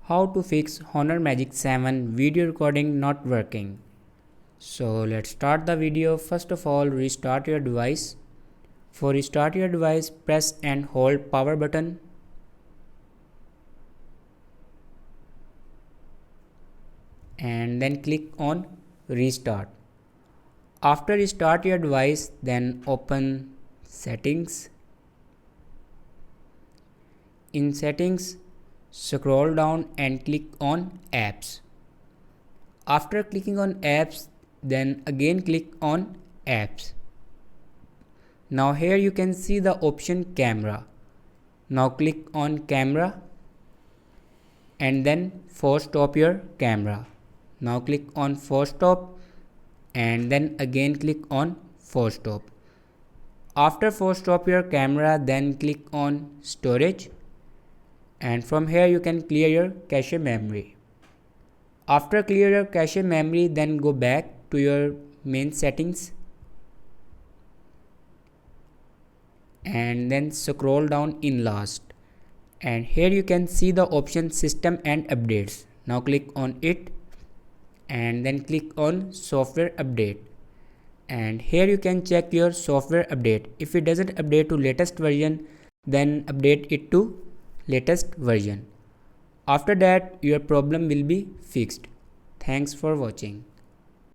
How to fix Honor Magic 7 video recording not working. So let's start the video. First of all, restart your device. For restart your device, press and hold power button. And then click on restart. After restart your device, then open settings. In settings, scroll down and click on apps. After clicking on apps, then again click on apps. Now here you can see the option camera. Now click on camera and then force stop your camera. Now click on force stop and then again click on force stop. After force stop your camera, then click on storage, and from here you can clear your cache memory. After clear your cache memory, then go back to your main settings and then scroll down in last, and here you can see the option system and updates. Now click on it and then click on software update, and here you can check your software update. If it doesn't update to latest version, then update it to latest version. After that your problem will be fixed. Thanks for watching.